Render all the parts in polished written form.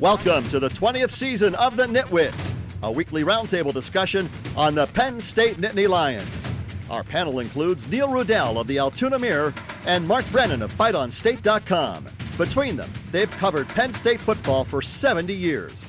Welcome to the 20th season of the NitWits, a weekly roundtable discussion on the Penn State Nittany Lions. Our panel includes Neil Rudell of the Altoona Mirror and Mark Brennan of FightOnState.com. Between them, they've covered Penn State football for 70 years.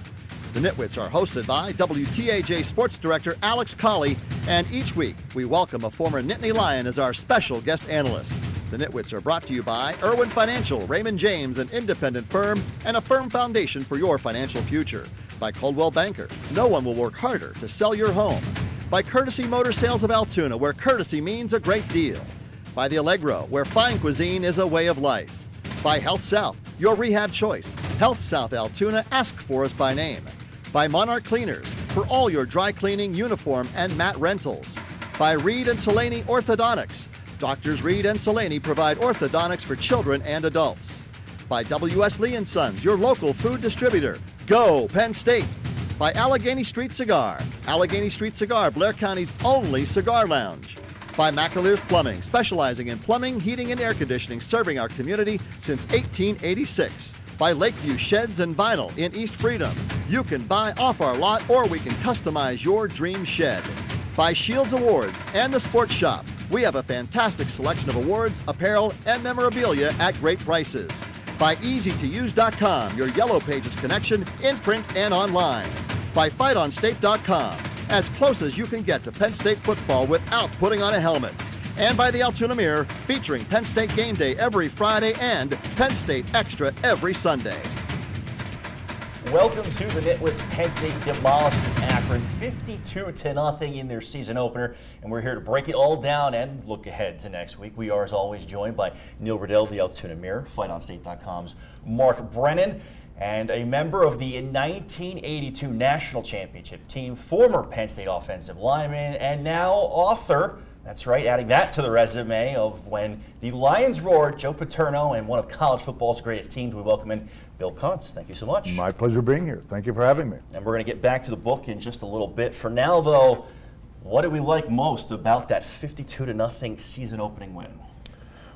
The NitWits are hosted by WTAJ Sports Director Alex Colley, and each week we welcome a former Nittany Lion as our special guest analyst. The NitWits are brought to you by Irwin Financial, Raymond James, an independent firm, and a firm foundation for your financial future. By Coldwell Banker, no one will work harder to sell your home. By Courtesy Motor Sales of Altoona, where courtesy means a great deal. By the Allegro, where fine cuisine is a way of life. By Health South, your rehab choice. Health South Altoona, ask for us by name. By Monarch Cleaners, for all your dry cleaning, uniform, and mat rentals. By Reed and Solani Orthodontics. Doctors Reed and Solani provide orthodontics for children and adults. By W.S. Lee & Sons, your local food distributor. Go, Penn State! By Allegheny Street Cigar. Allegheny Street Cigar, Blair County's only cigar lounge. By McAleer's Plumbing, specializing in plumbing, heating, and air conditioning, serving our community since 1886. By Lakeview Sheds and Vinyl in East Freedom. You can buy off our lot or we can customize your dream shed. By Shields Awards and the Sports Shop. We have a fantastic selection of awards, apparel, and memorabilia at great prices. By EasyToUse.com, your Yellow Pages connection in print and online. By FightOnState.com, as close as you can get to Penn State football without putting on a helmet. And by the Altoona Mirror, featuring Penn State Game Day every Friday and Penn State Extra every Sunday. Welcome to the NitWits. Penn State demolishes Akron 52-0 in their season opener, and we're here to break it all down and look ahead to next week. We are, as always, joined by Neil Rudell of the Altoona Mirror, FightOnState.com's Mark Brennan, and a member of the 1982 National Championship team, former Penn State offensive lineman, and now author. That's right, adding that to the resume of when the Lions roared, Joe Paterno, and one of college football's greatest teams. We welcome in Bill Kuntz. Thank you so much. My pleasure being here. Thank you for having me. And we're going to get back to the book in just a little bit. For now, though, what did we like most about that 52-0 season opening win?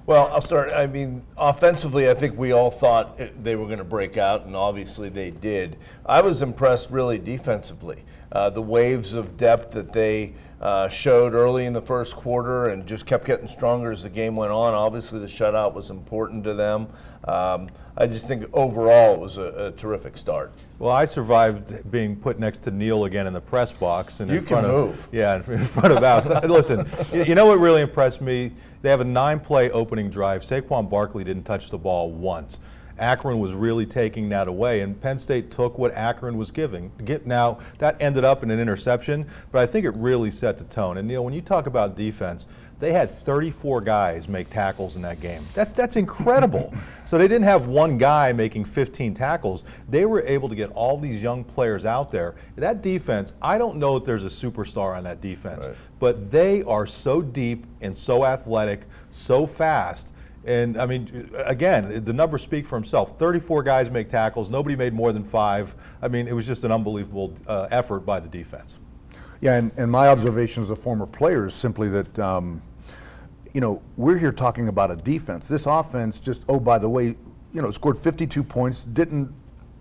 Well, I'll start. I mean, offensively, I think we all thought they were going to break out, and obviously they did. I was impressed, really, defensively. The waves of depth that they showed early in the first quarter and just kept getting stronger as the game went on. Obviously, the shutout was important to them. I just think overall it was a terrific start. Well, I survived being put next to Neil again in the press box. And you can move. Yeah, in front of Alex. Listen, you know what really impressed me? They have a 9-play opening drive. Saquon Barkley didn't touch the ball once. Akron was really taking that away, and Penn State took what Akron was giving. Now, that ended up in an interception, but I think it really set the tone. And, Neil, when you talk about defense, they had 34 guys make tackles in that game. That's incredible. So they didn't have one guy making 15 tackles. They were able to get all these young players out there. That defense, I don't know if there's a superstar on that defense, right, but they are so deep and so athletic, so fast. And, I mean, again, the numbers speak for himself. 34 guys make tackles. Nobody made more than 5. I mean, it was just an unbelievable effort by the defense. Yeah, and my observation as a former player is simply that, you know, we're here talking about a defense. This offense just, oh, by the way, you know, scored 52 points, didn't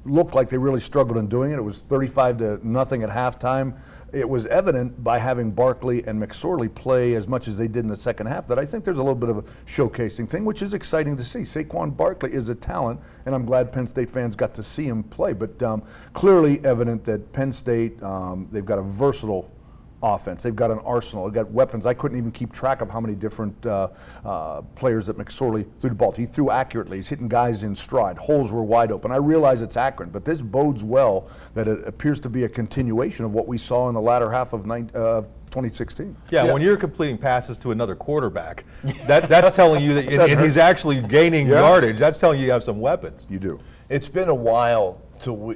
look like they really struggled in doing it. It was 35-0 at halftime. It was evident by having Barkley and McSorley play as much as they did in the second half that I think there's a little bit of a showcasing thing, which is exciting to see. Saquon Barkley is a talent, and I'm glad Penn State fans got to see him play. But clearly evident that Penn State, they've got a versatile offense. They've got an arsenal. They've got weapons. I couldn't even keep track of how many different players that McSorley threw the ball to. He threw accurately. He's hitting guys in stride. Holes were wide open. I realize it's Akron, but this bodes well that it appears to be a continuation of what we saw in the latter half of 2016. Yeah, when you're completing passes to another quarterback, that's telling you that and he's actually gaining yardage. That's telling you have some weapons. You do. It's been a while till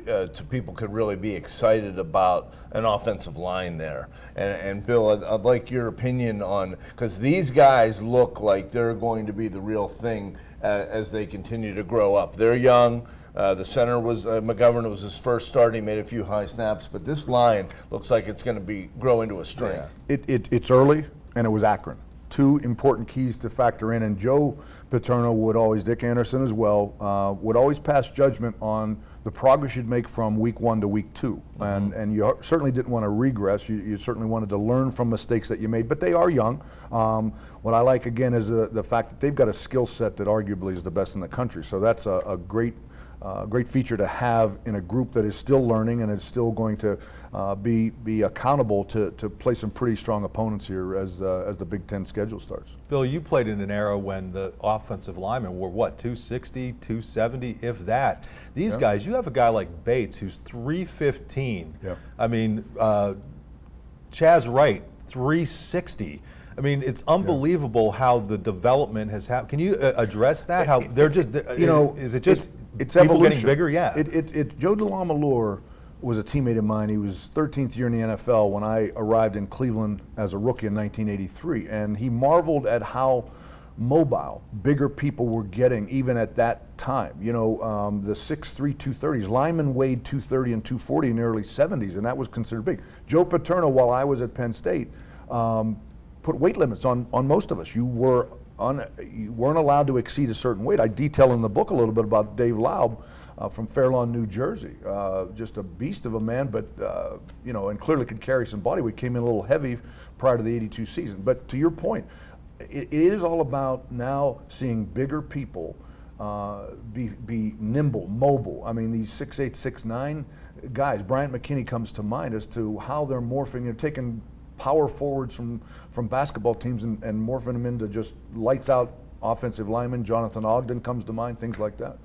people could really be excited about an offensive line there. And Bill, I'd like your opinion on, because these guys look like they're going to be the real thing as they continue to grow up. They're young. The center was McGovern. Was his first start. He made a few high snaps, but this line looks like it's going to grow into a strength. Yeah. It's early, and it was Akron. Two important keys to factor in, and Joe Paterno would always, Dick Anderson as well, would always pass judgment on the progress you'd make from week 1 to week 2. And you certainly didn't want to regress. You certainly wanted to learn from mistakes that you made, but they are young. What I like, again, is the fact that they've got a skill set that arguably is the best in the country. So that's a great feature to have in a group that is still learning and is still going to be accountable to play some pretty strong opponents here as the Big Ten schedule starts. Bill, you played in an era when the offensive linemen were, what, 260, 270, if that. These guys, you have a guy like Bates who's 315. Yeah. I mean, Chaz Wright, 360. I mean, it's unbelievable how the development has happened. Can you address that? How they're just, is it just it's people evolution. getting bigger? Yeah. Joe DeLamalure was a teammate of mine. He was 13th year in the NFL when I arrived in Cleveland as a rookie in 1983, and he marveled at how mobile bigger people were getting even at that time. The 6'3", 230s. Linemen weighed 230 and 240 in the early 70s, and that was considered big. Joe Paterno, while I was at Penn State, put weight limits on most of us. You weren't allowed to exceed a certain weight. I detail in the book a little bit about Dave Laub from Fair Lawn, New Jersey. Just a beast of a man, but and clearly could carry some body weight. Came in a little heavy prior to the '82 season. But to your point, it is all about now seeing bigger people be nimble, mobile. I mean, these 6'8", 6'9" guys. Bryant McKinney comes to mind as to how they're morphing. They're taking power forwards from basketball teams and morphing them into just lights out offensive linemen. Jonathan Ogden comes to mind, things like that.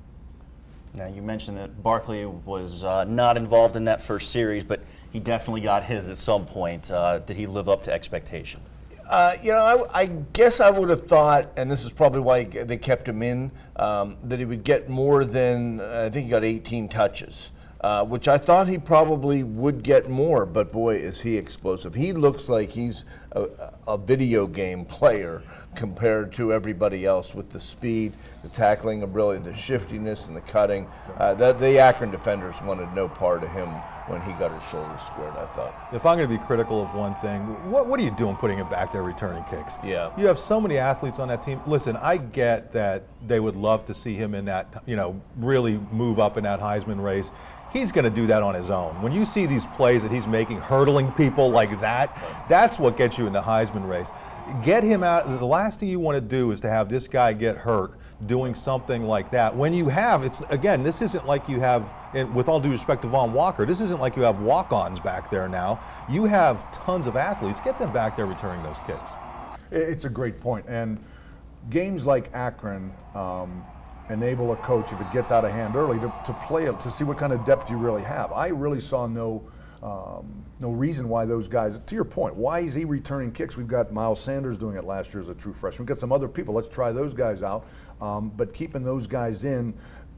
Now, you mentioned that Barkley was not involved in that first series, but he definitely got his at some point. Did he live up to expectation? I guess I would have thought, and this is probably why they kept him in, that he would get more than, I think he got 18 touches. Which I thought he probably would get more, but boy, is he explosive. He looks like he's a video game player compared to everybody else with the speed, the tackling ability, the shiftiness, and the cutting. The Akron defenders wanted no part of him when he got his shoulders squared, I thought. If I'm going to be critical of one thing, what are you doing putting him back there returning kicks? Yeah. You have so many athletes on that team. Listen, I get that they would love to see him in that, really move up in that Heisman race. He's going to do that on his own. When you see these plays that he's making, hurdling people like that, that's what gets you in the Heisman race. Get him out. The last thing you want to do is to have this guy get hurt doing something like that. When you have, this isn't like you have, and with all due respect to Von Walker, this isn't like you have walk-ons back there now. You have tons of athletes. Get them back there returning those kicks. It's a great point. And games like Akron enable a coach, if it gets out of hand early, to play it, to see what kind of depth you really have. I really saw no reason why those guys, to your point, why is he returning kicks? We've got Miles Sanders doing it last year as a true freshman. We've got some other people. Let's try those guys out. But keeping those guys in,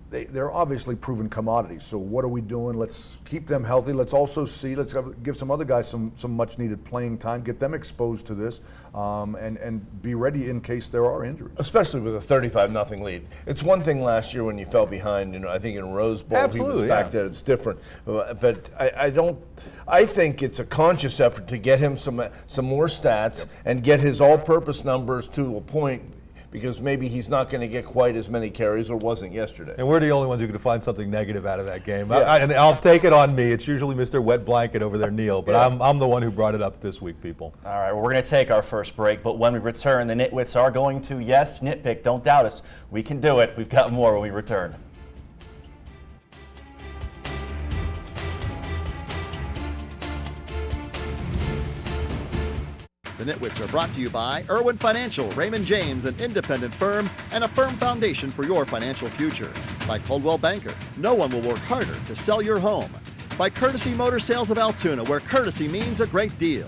they're obviously proven commodities. So what are we doing? Let's keep them healthy. Let's also let's give some other guys some much needed playing time, get them exposed to this, and be ready in case there are injuries. Especially with a 35-0 lead. It's one thing last year when you fell behind, I think in Rose Bowl. Absolutely, he was back there. It's different. But I think it's a conscious effort to get him some more stats and get his all-purpose numbers to a point, because maybe he's not going to get quite as many carries or wasn't yesterday. And we're the only ones who can find something negative out of that game. Yeah. And I'll take it on me. It's usually Mr. Wet Blanket over there, Neil, but yeah. I'm the one who brought it up this week, people. All right, well, we're going to take our first break, but when we return, the Nitwits are going to, yes, nitpick. Don't doubt us. We can do it. We've got more when we return. The Nitwits are brought to you by Irwin Financial, Raymond James, an independent firm, and a firm foundation for your financial future. By Coldwell Banker, no one will work harder to sell your home. By Courtesy Motor Sales of Altoona, where courtesy means a great deal.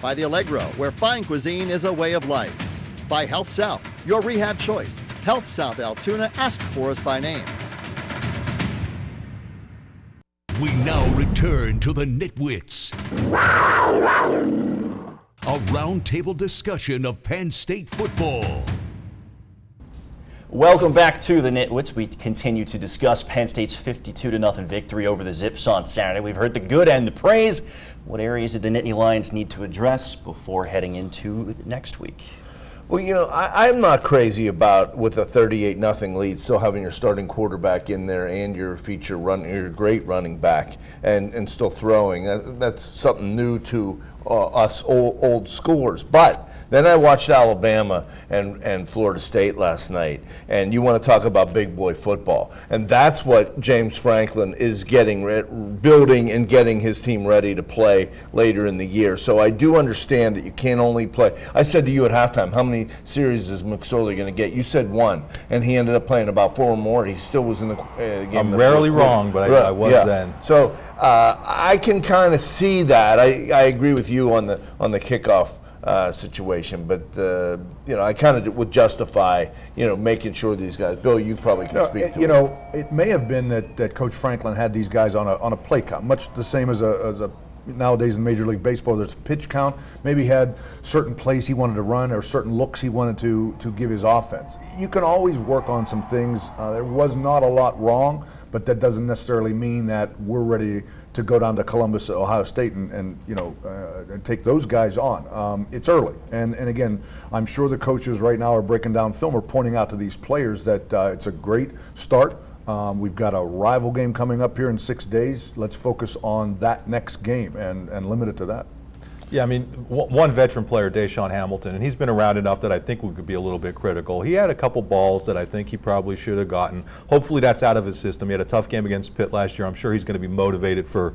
By The Allegro, where fine cuisine is a way of life. By Health South, your rehab choice. Health South Altoona, ask for us by name. We now return to the Nitwits. A roundtable discussion of Penn State football. Welcome back to the Nitwits. We continue to discuss Penn State's 52-0 victory over the Zips on Saturday. We've heard the good and the praise. What areas did the Nittany Lions need to address before heading into next week? Well, I'm not crazy about, with a 38-0 lead, still having your starting quarterback in there and your your great running back, and still throwing. That's something new to us old schoolers. But then I watched Alabama and Florida State last night, and you want to talk about big boy football, and that's what James Franklin is building and getting his team ready to play later in the year. So I do understand that you can't only play. I said to you at halftime, how many series is McSorley going to get? You said 1, and he ended up playing about 4 more. He still was in the game. I'm rarely wrong, but I was then. So I can kind of see that. I agree with you on the kickoff situation, but I kind of would justify making sure these guys. Bill, you probably can speak to it. It may have been that Coach Franklin had these guys on a play count, much the same as a nowadays in Major League Baseball. There's a pitch count. Maybe he had certain plays he wanted to run or certain looks he wanted to give his offense. You can always work on some things. There was not a lot wrong, but that doesn't necessarily mean that we're ready to go down to Columbus, Ohio State, and take those guys on. It's early, and again, I'm sure the coaches right now are breaking down film or pointing out to these players that it's a great start. We've got a rival game coming up here in 6 days. Let's focus on that next game and limit it to that. Yeah, I mean, one veteran player, Deshaun Hamilton, and he's been around enough that I think we could be a little bit critical. He had a couple balls that I think he probably should have gotten. Hopefully that's out of his system. He had a tough game against Pitt last year. I'm sure he's going to be motivated for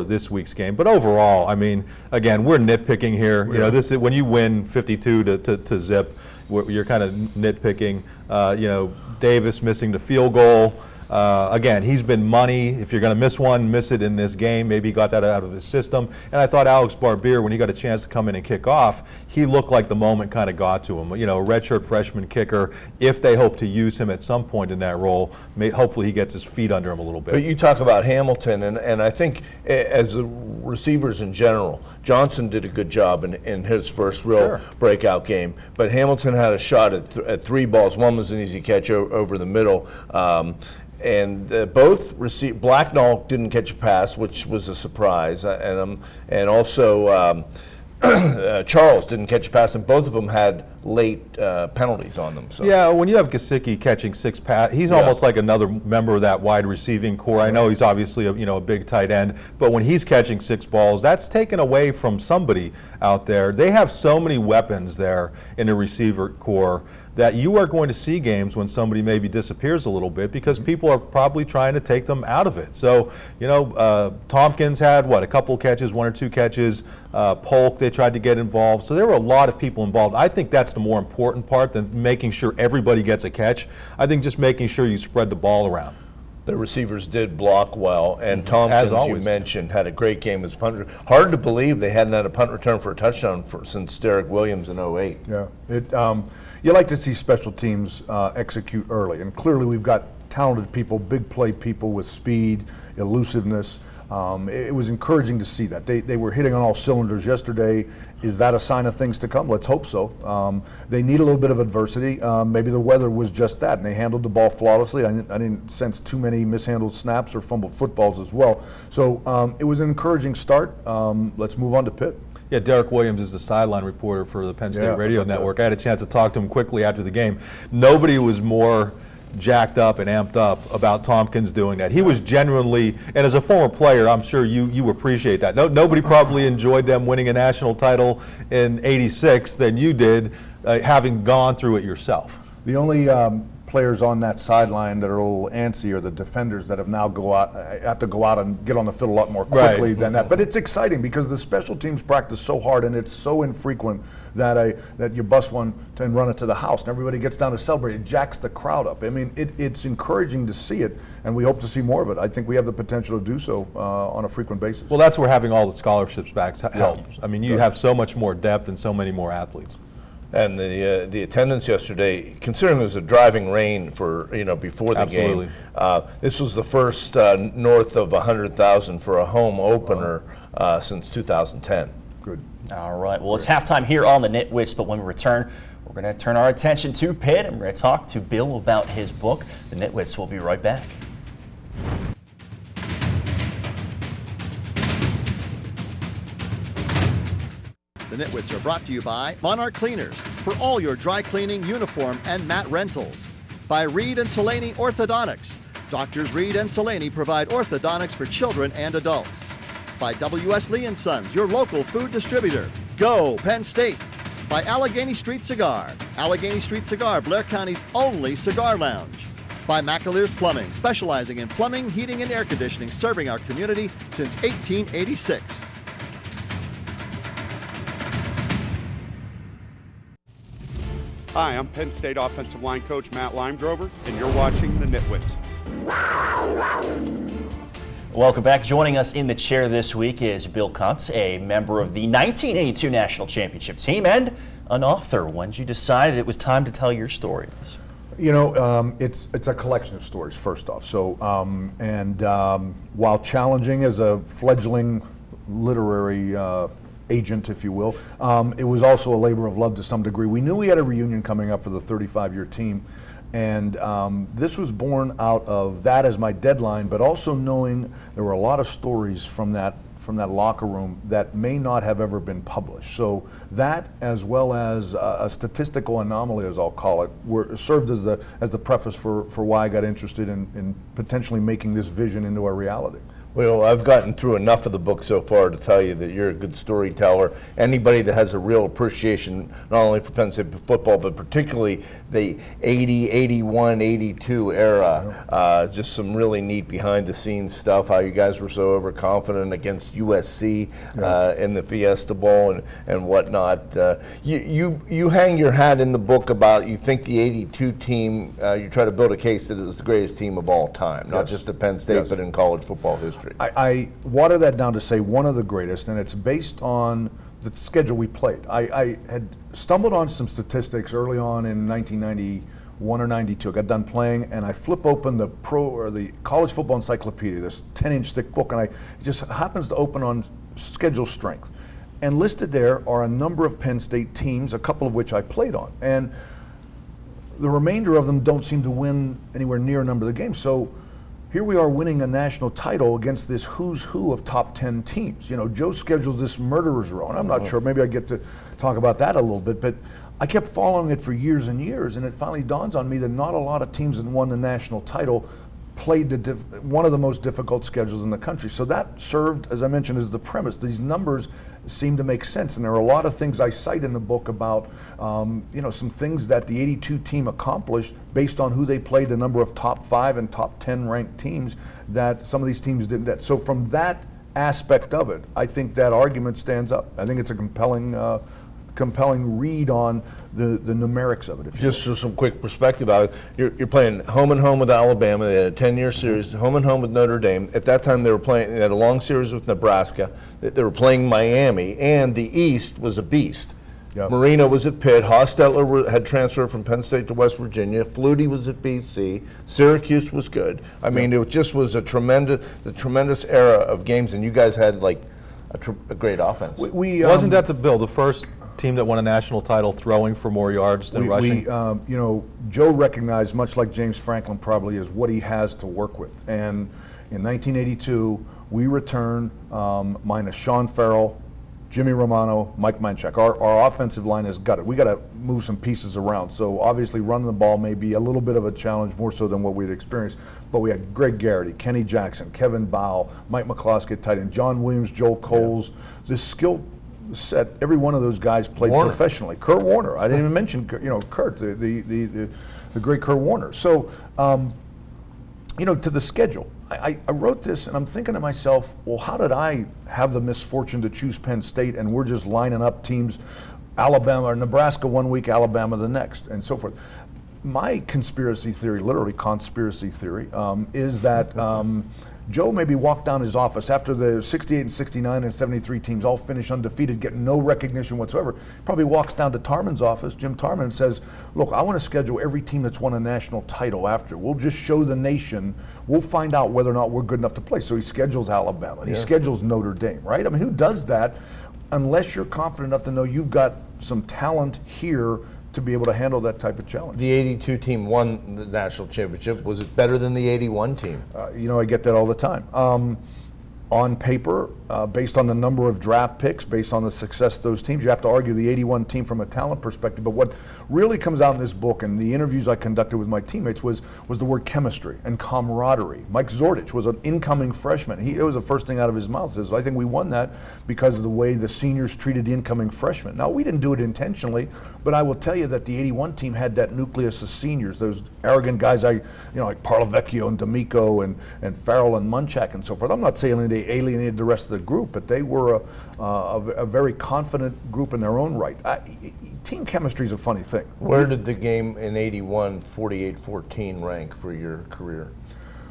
this week's game. But overall, I mean, again, we're nitpicking here. You know, this is when you win 52 to zip, you're kind of nitpicking. Davis missing the field goal. Again, he's been money. If you're going to miss one, miss it in this game. Maybe he got that out of his system. And I thought Alex Barbier, when he got a chance to come in and kick off, he looked like the moment kind of got to him. A redshirt freshman kicker, if they hope to use him at some point in that role, hopefully he gets his feet under him a little bit. But you talk about Hamilton, and I think as the receivers in general, Johnson did a good job in his first real breakout game. But Hamilton had a shot at 3 balls. One was an easy catch over the middle. And both Blacknall didn't catch a pass, which was a surprise, and also Charles didn't catch a pass, and both of them had late penalties on them. So. Yeah, when you have Gesicki catching 6 passes, he's almost like another member of that wide receiving core. I know he's obviously a big tight end, but when he's catching 6 balls, that's taken away from somebody out there. They have so many weapons there in the receiver core that you are going to see games when somebody maybe disappears a little bit because people are probably trying to take them out of it. So, Tompkins had, a couple catches, 1 or 2 catches. Polk, they tried to get involved. So there were a lot of people involved. I think that's the more important part than making sure everybody gets a catch. I think just making sure you spread the ball around. The receivers did block well, and Tompkins, you mentioned, had a great game as a punter. Hard to believe they hadn't had a punt return for a touchdown since Derek Williams in 08. Yeah, you like to see special teams execute early, and clearly we've got talented people, big play people with speed, elusiveness. It was encouraging to see that. They were hitting on all cylinders yesterday. Is that a sign of things to come? Let's hope so. They need a little bit of adversity. Maybe the weather was just that, and they handled the ball flawlessly. I didn't sense too many mishandled snaps or fumbled footballs as well. So it was an encouraging start. Let's move on to Pitt. Yeah, Derek Williams is the sideline reporter for the Penn State Radio Network. I had a chance to talk to him quickly after the game. Nobody was more jacked up and amped up about Tompkins doing that. He was genuinely, and as a former player, I'm sure you appreciate that. Nobody probably enjoyed them winning a national title in '86 than you did, having gone through it yourself. The only players on that sideline that are a little antsy are the defenders that have to go out and get on the field a lot more quickly than that. But it's exciting because the special teams practice so hard and it's so infrequent that you bust one and run it to the house and everybody gets down to celebrate. It jacks the crowd up. I mean, it's encouraging to see it, and we hope to see more of it. I think we have the potential to do so on a frequent basis. Well, that's where having all the scholarships back helps. I mean, you have so much more depth and so many more athletes. And the attendance yesterday, considering it was a driving rain for before the game, this was the first north of 100,000 for a home opener since 2010. Good. All right. Well, it's halftime here on the NitWits, but when we return, we're going to turn our attention to Pitt, and we're going to talk to Bill about his book. The NitWits will be right back. The NitWits are brought to you by Monarch Cleaners, for all your dry cleaning, uniform, and mat rentals. By Reed and Salaney Orthodontics. Doctors Reed and Salaney provide orthodontics for children and adults. By W.S. Lee & Sons, your local food distributor. Go Penn State! By Allegheny Street Cigar. Allegheny Street Cigar, Blair County's only cigar lounge. By McAleer's Plumbing, specializing in plumbing, heating, and air conditioning, serving our community since 1886. Hi, I'm Penn State offensive line coach Matt Limegrover, and you're watching the Nitwits. Welcome back. Joining us in the chair this week is Bill Kuntz, a member of the 1982 National Championship team and an author. When did you decide it was time to tell your stories? You know, it's a collection of stories, first off. So, while challenging as a fledgling literary agent, if you will, it was also a labor of love to some degree. We knew we had a reunion coming up for the 35-year team, and this was born out of that as my deadline, but also knowing there were a lot of stories from that locker room that may not have ever been published. So that, as well as a statistical anomaly, as I'll call it, served as the preface for why I got interested in potentially making this vision into a reality. Well, I've gotten through enough of the book so far to tell you that you're a good storyteller. Anybody that has a real appreciation, not only for Penn State football, but particularly the 80, 81, 82 era, just some really neat behind-the-scenes stuff, how you guys were so overconfident against USC in the Fiesta Bowl and whatnot. You hang your hat in the book about you think the 82 team, you try to build a case that it is the greatest team of all time, not just at Penn State, but in college football history. I water that down to say one of the greatest, and it's based on the schedule we played. I had stumbled on some statistics early on in 1991 or 92. I got done playing, and I flip open the college football encyclopedia, this 10-inch thick book, and it just happens to open on schedule strength. And listed there are a number of Penn State teams, a couple of which I played on. And the remainder of them don't seem to win anywhere near a number of the games. So here we are winning a national title against this who's who of top 10 teams. You know, Joe schedules this murderer's row, and I'm not sure, maybe I get to talk about that a little bit, but I kept following it for years and years, and it finally dawns on me that not a lot of teams that won the national title played one of the most difficult schedules in the country. So that served, as I mentioned, as the premise. These numbers seem to make sense, and there are a lot of things I cite in the book about, some things that the 82 team accomplished based on who they played, the number of top 5 and top 10 ranked teams that some of these teams didn't get. So from that aspect of it, I think that argument stands up. I think it's a compelling read on the numerics of it. Just for some quick perspective about it, you're playing home and home with Alabama. They had a 10-year series, home and home with Notre Dame. At that time, they had a long series with Nebraska. They were playing Miami, and the East was a beast. Yep. Marino was at Pitt. Hostetler had transferred from Penn State to West Virginia. Flutie was at BC. Syracuse was good. I mean, it just was a tremendous era of games, and you guys had like a great offense. Wasn't that the first team that won a national title throwing for more yards than rushing? Joe recognized, much like James Franklin probably, is what he has to work with. And in 1982, we returned minus Sean Farrell, Jimmy Romano, Mike Munchak. Our offensive line is gutted. We got to move some pieces around. So obviously running the ball may be a little bit of a challenge, more so than what we'd experienced. But we had Greg Garrity, Kenny Jackson, Kevin Bow, Mike McCloskey at tight end, John Williams, Joel Coles. This skill set, every one of those guys played professionally. Kurt Warner, I didn't even mention Kurt, the great Kurt Warner. So, to the schedule. I wrote this and I'm thinking to myself, well, how did I have the misfortune to choose Penn State and we're just lining up teams, Alabama or Nebraska one week, Alabama the next, and so forth. My conspiracy theory, literally conspiracy theory, is that Joe maybe walked down his office after the 68 and 69 and 73 teams all finish undefeated, get no recognition whatsoever. Probably walks down to Tarman's office, Jim Tarman, and says, look, I want to schedule every team that's won a national title after. We'll just show the nation. We'll find out whether or not we're good enough to play. So he schedules Alabama, and he schedules Notre Dame, right? I mean, who does that unless you're confident enough to know you've got some talent here to be able to handle that type of challenge? The 82 team won the national championship. Was it better than the 81 team? I get that all the time. on paper, based on the number of draft picks, based on the success of those teams, you have to argue the 81 team from a talent perspective. But what really comes out in this book and the interviews I conducted with my teammates was the word chemistry and camaraderie. Mike Zordich was an incoming freshman. It was the first thing out of his mouth. Says, I think we won that because of the way the seniors treated the incoming freshmen. Now, we didn't do it intentionally, but I will tell you that the 81 team had that nucleus of seniors, those arrogant guys, like Parlavecchio and D'Amico and Farrell and Munchak and so forth. I'm not saying they alienated the rest of the group, but they were a very confident group in their own right. Team chemistry is a funny thing. Where did the game in 81, 48-14 rank for your career?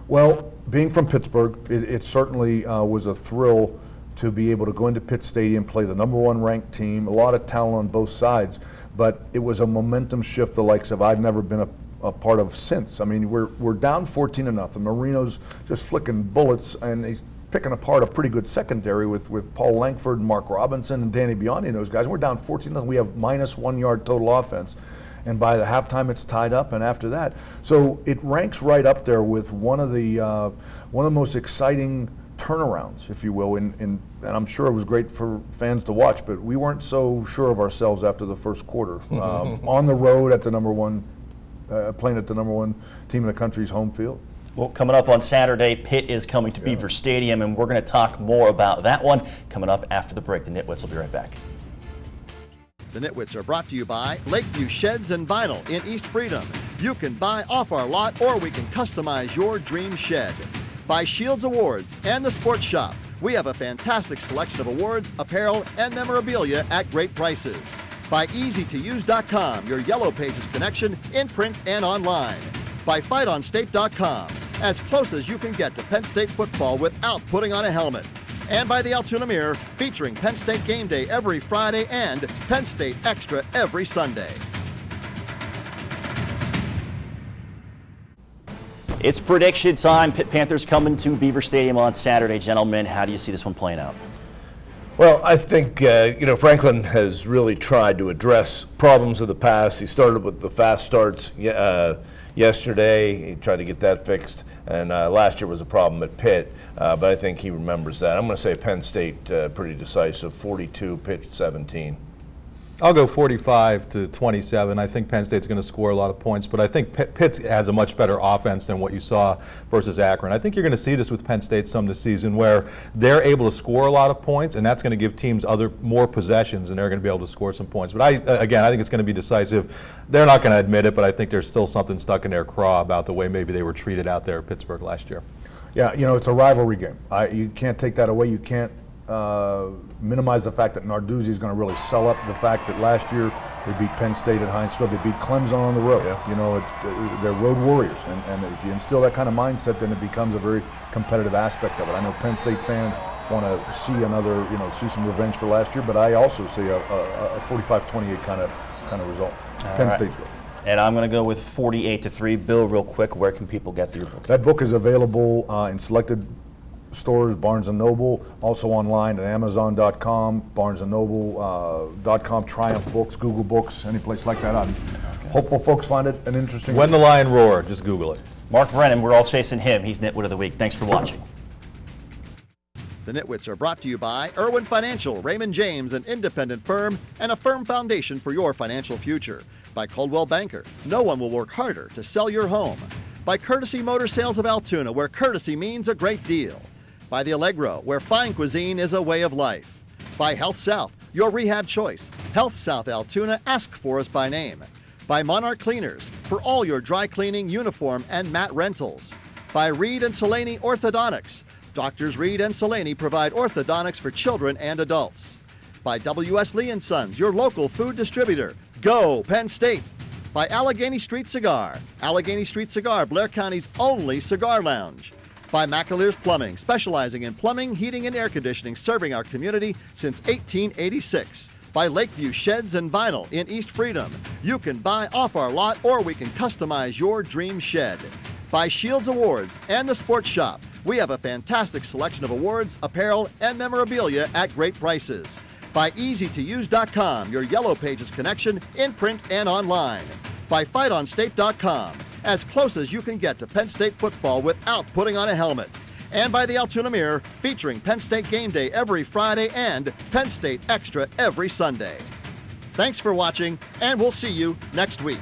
Well, being from Pittsburgh, it certainly was a thrill to be able to go into Pitt Stadium, play the number one ranked team, a lot of talent on both sides, but it was a momentum shift the likes of I've never been a part of since. I mean, we're down 14-0. Marino's just flicking bullets, and he's picking apart a pretty good secondary with Paul Langford and Mark Robinson and Danny Biondi and those guys. And we're down 14-0. We have minus 1 yard total offense. And by the halftime, it's tied up, and after that. So it ranks right up there with one of the most exciting turnarounds, if you will, and I'm sure it was great for fans to watch, but we weren't so sure of ourselves after the first quarter. On the road at the number one, playing at the number one team in the country's home field. Well, coming up on Saturday, Pitt is coming to Beaver Stadium, and we're going to talk more about that one coming up after the break. The Nitwits will be right back. The Nitwits are brought to you by Lakeview Sheds and Vinyl in East Freedom. You can buy off our lot, or we can customize your dream shed. By Shields Awards and the Sports Shop. We have a fantastic selection of awards, apparel, and memorabilia at great prices. By EasyToUse.com, your Yellow Pages connection in print and online. By FightOnState.com, as close as you can get to Penn State football without putting on a helmet. And by the Altoona Mirror, featuring Penn State Game Day every Friday and Penn State Extra every Sunday. It's prediction time. Pitt Panthers coming to Beaver Stadium on Saturday. Gentlemen, how do you see this one playing out? Well, I think, Franklin has really tried to address problems of the past. He started with the fast starts yesterday. He tried to get that fixed. And last year was a problem at Pitt, but I think he remembers that. I'm going to say Penn State pretty decisive, 42, Pitt 17. I'll go 45-27. I think Penn State's going to score a lot of points, but I think Pitt has a much better offense than what you saw versus Akron. I think you're going to see this with Penn State some this season, where they're able to score a lot of points, and that's going to give teams more possessions, and they're going to be able to score some points. But I think it's going to be decisive. They're not going to admit it, but I think there's still something stuck in their craw about the way maybe they were treated out there at Pittsburgh last year. Yeah, it's a rivalry game. You can't take that away. You can't minimize the fact that Narduzzi is going to really sell up the fact that last year they beat Penn State at Heinz Field. They beat Clemson on the road. Yeah. They're road warriors, and if you instill that kind of mindset, then it becomes a very competitive aspect of it. I know Penn State fans want to see see some revenge for last year, but I also see a 45-28 kind of result. Penn State's way. And I'm going to go with 48-3. Bill, real quick, where can people get your book? That book is available in selected stores, Barnes & Noble, also online at Amazon.com, BarnesandNoble.com, Triumph Books, Google Books, any place like that. I'm hopeful folks find it an interesting. When the Lion Roar, just Google it. Mark Brennan, we're all chasing him. He's Nitwit of the Week. Thanks for watching. The Nitwits are brought to you by Irwin Financial, Raymond James, an independent firm, and a firm foundation for your financial future. By Coldwell Banker, no one will work harder to sell your home. By Courtesy Motor Sales of Altoona, where courtesy means a great deal. By the Allegro, where fine cuisine is a way of life. By Health South, your rehab choice. Health South Altoona, ask for us by name. By Monarch Cleaners, for all your dry cleaning, uniform, and mat rentals. By Reed and Solani Orthodontics. Doctors Reed and Solani provide orthodontics for children and adults. By W.S. Lee & Sons, your local food distributor. Go Penn State! By Allegheny Street Cigar. Allegheny Street Cigar, Blair County's only cigar lounge. By McAleer's Plumbing, specializing in plumbing, heating, and air conditioning, serving our community since 1886. By Lakeview Sheds and Vinyl in East Freedom. You can buy off our lot, or we can customize your dream shed. By Shields Awards and the Sports Shop. We have a fantastic selection of awards, apparel, and memorabilia at great prices. By EasyToUse.com, your Yellow Pages connection in print and online. By FightOnState.com, as close as you can get to Penn State football without putting on a helmet. and by the Altoona Mirror, featuring Penn State Game Day every Friday and Penn State Extra every Sunday. Thanks for watching, and we'll see you next week.